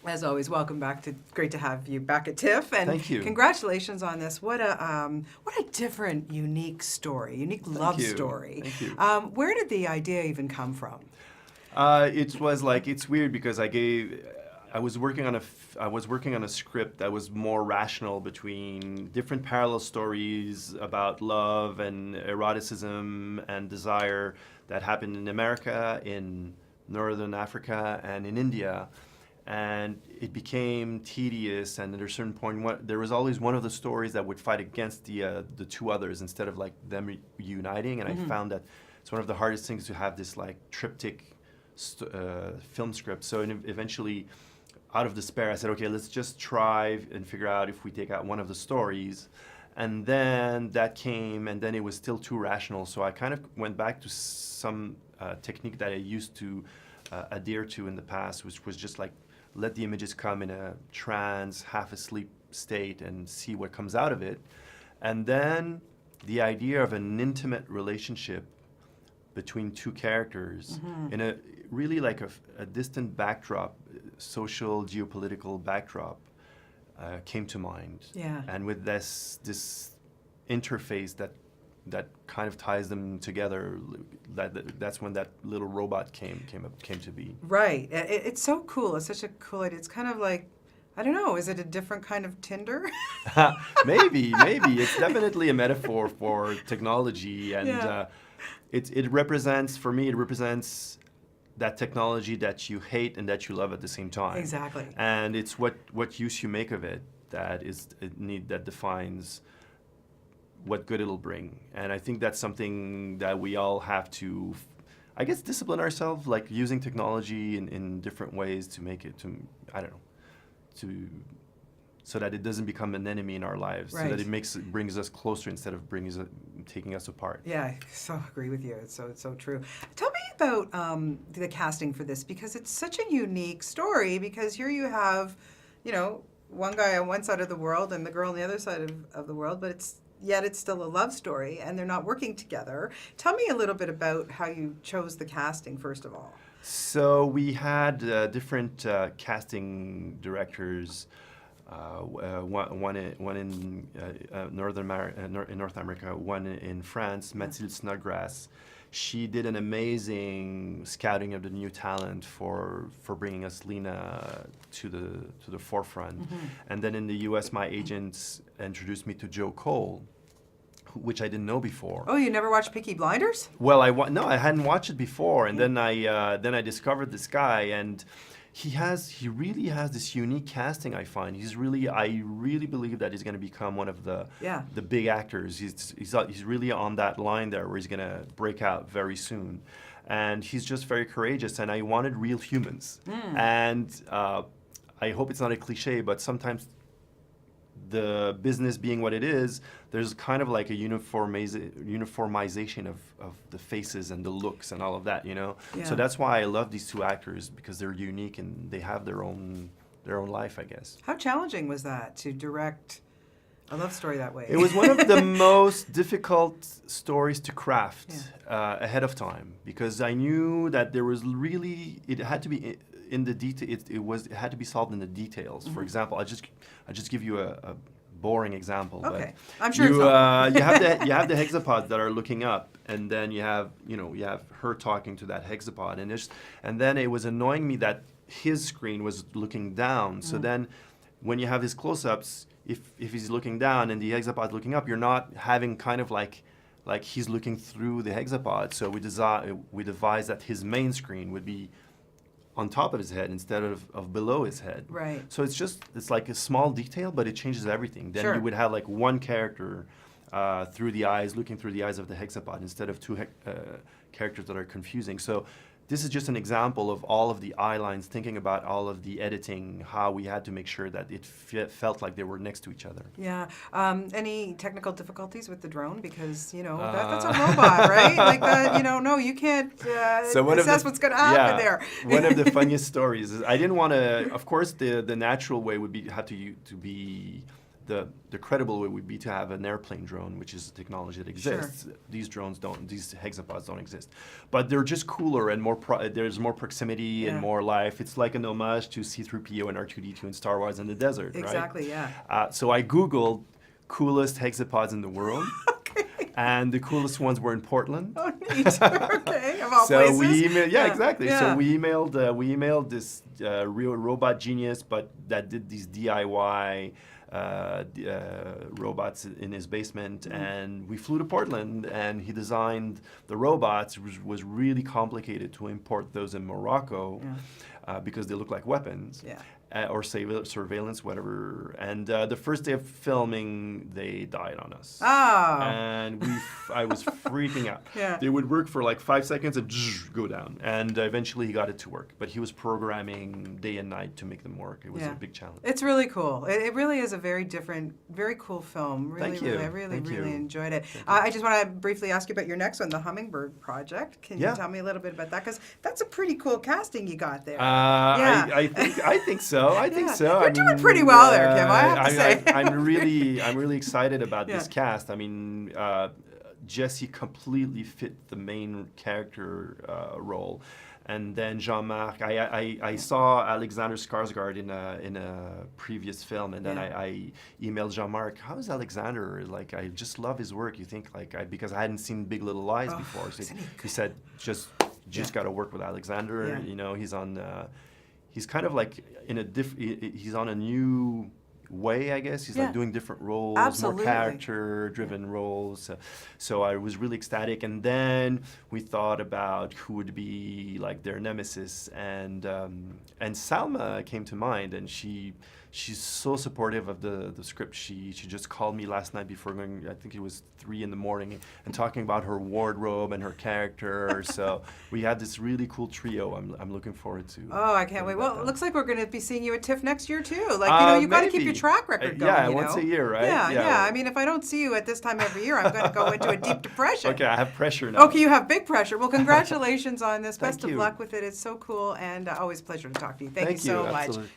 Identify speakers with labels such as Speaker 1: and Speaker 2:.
Speaker 1: As always, welcome back. Great to have you back at TIFF, and
Speaker 2: Thank you.
Speaker 1: Congratulations on this. What a different, unique story, unique love story.
Speaker 2: Thank you.
Speaker 1: Where did the idea even come from?
Speaker 2: It was like, it's weird because I was working on a script that was more rational between different parallel stories about love and eroticism and desire that happened in America, in Northern Africa, and in India. And it became tedious, and at a certain point, there was always one of the stories that would fight against the two others instead of like them uniting. And I found that it's one of the hardest things to have this like triptych film script. So eventually, out of despair, I said, okay, let's just try and figure out if we take out one of the stories. And then that came, and then it was still too rational. So I kind of went back to some technique that I used to adhere to in the past, which was just like, let the images come in a trance, half asleep state and see what comes out of it. And then the idea of an intimate relationship between two characters in a really like a distant backdrop, social, geopolitical backdrop, came to mind.
Speaker 1: Yeah.
Speaker 2: And with this interface that kind of ties them together, that's when that little robot came to be.
Speaker 1: Right. It's so cool. It's such a cool idea. It's kind of like, I don't know, is it a different kind of Tinder?
Speaker 2: Maybe. It's definitely a metaphor for technology, and it represents, for me, it represents that technology that you hate and that you love at the same time.
Speaker 1: Exactly.
Speaker 2: And it's what use you make of it that defines what good it'll bring. And I think that's something that we all have to, I guess, discipline ourselves, like using technology in different ways to make it, so that it doesn't become an enemy in our lives,
Speaker 1: right.
Speaker 2: So that it brings us closer instead of taking us apart.
Speaker 1: Yeah, I so agree with you. It's so true. Tell me about the casting for this, because it's such a unique story, because here you have, one guy on one side of the world and the girl on the other side of the world, but yet it's still a love story, and they're not working together. Tell me a little bit about how you chose the casting, first of all.
Speaker 2: So we had different casting directors. One in North America, one in France, Mathilde Snodgrass. She did an amazing scouting of the new talent for bringing us Lena to the forefront. And then in the U.S., my agents introduced me to Joe Cole, which I didn't know before.
Speaker 1: Oh, you never watched Peaky Blinders?
Speaker 2: Well, I hadn't watched it before, and then I discovered this guy, and he really has this unique casting. I find I really believe that he's going to become one of the big actors. He's really on that line there where he's going to break out very soon, and he's just very courageous. And I wanted real humans, and I hope it's not a cliche, but sometimes the business being what it is, there's kind of like a uniformization of the faces and the looks and all of that,
Speaker 1: Yeah.
Speaker 2: So that's why I love these two actors, because they're unique and they have their own life, I guess.
Speaker 1: How challenging was that to direct a love story that way?
Speaker 2: It was one of the most difficult stories to craft ahead of time, because I knew that it had to be in the detail. It had to be solved in the details. For example, I just give you a boring example.
Speaker 1: Okay,
Speaker 2: but
Speaker 1: I'm sure
Speaker 2: you
Speaker 1: it's not.
Speaker 2: you have the hexapods that are looking up, and then you have her talking to that hexapod, and then it was annoying me that his screen was looking down. So then, when you have his close-ups, if he's looking down and the hexapod's looking up, you're not having kind of like he's looking through the hexapod. So we devised that his main screen would be on top of his head instead of below his head.
Speaker 1: Right.
Speaker 2: So it's like a small detail, but it changes everything. Then you would have like one character looking through the eyes of the hexapod instead of two characters that are confusing. So this is just an example of all of the eye lines, thinking about all of the editing, how we had to make sure that it felt like they were next to each other.
Speaker 1: Yeah. Any technical difficulties with the drone? Because, that's a robot, right? Like that, no, you can't assess what's going to happen there.
Speaker 2: One of the funniest stories is I didn't want to, of course, the natural way would be to be the credible way would be to have an airplane drone, which is a technology that exists.
Speaker 1: Sure.
Speaker 2: These drones don't, these hexapods don't exist. But they're just cooler and more, there's more proximity and more life. It's like an homage to C-3PO and R2-D2 in Star Wars in the desert, right?
Speaker 1: Exactly, yeah.
Speaker 2: So I Googled coolest hexapods in the world. And the coolest ones were in Portland.
Speaker 1: Oh, neat. Okay, of all
Speaker 2: So
Speaker 1: places.
Speaker 2: we emailed, exactly.
Speaker 1: Yeah.
Speaker 2: So we emailed this real robot genius, but that did these DIY robots in his basement, and we flew to Portland, and he designed the robots. It was really complicated to import those in Morocco because they look like weapons.
Speaker 1: Yeah.
Speaker 2: Or surveillance, whatever. And the first day of filming, they died on us.
Speaker 1: Oh.
Speaker 2: And I was freaking out.
Speaker 1: Yeah.
Speaker 2: They would work for like 5 seconds and go down. And eventually he got it to work. But he was programming day and night to make them work. It was a big challenge.
Speaker 1: It's really cool. It really is a very different, very cool film. Really,
Speaker 2: Thank you.
Speaker 1: Really, I really,
Speaker 2: Thank
Speaker 1: really
Speaker 2: you.
Speaker 1: enjoyed it. I just want to briefly ask you about your next one, the Hummingbird Project. Can you
Speaker 2: Yeah.
Speaker 1: tell me a little bit about that? Because that's a pretty cool casting you got there.
Speaker 2: I think so. I think so.
Speaker 1: You're doing pretty well there, Kim, I have to say.
Speaker 2: I'm really excited about this cast. I mean, Jesse completely fit the main character role. And then Jean-Marc, I saw Alexander Skarsgård in a previous film, and then I emailed Jean-Marc, how is Alexander? Like, I just love his work. You think, because I hadn't seen Big Little Lies before. So he said, just got to work with Alexander.
Speaker 1: Yeah.
Speaker 2: You know, he's on... he's kind of like in a he's on a new way, I guess. He's like doing different roles,
Speaker 1: Absolutely.
Speaker 2: more character-driven roles. So I was really ecstatic. And then we thought about who would be like their nemesis, and Salma came to mind, and she's so supportive of the script. She just called me last night before going, I think it was 3 a.m, and talking about her wardrobe and her character. So we had this really cool trio. I'm looking forward to.
Speaker 1: Oh, I can't wait. Well, it looks like we're going to be seeing you at TIFF next year too. Like, you've got to keep your track record going.
Speaker 2: Yeah, once a year, right?
Speaker 1: Yeah. I mean, if I don't see you at this time every year, I'm going to go into a deep depression.
Speaker 2: Okay, I have pressure now.
Speaker 1: Okay, you have big pressure. Well, congratulations on this.
Speaker 2: Thank
Speaker 1: Best of
Speaker 2: you.
Speaker 1: luck with it. It's so cool, and always a pleasure to talk to you. Thank you so much.
Speaker 2: Absolutely.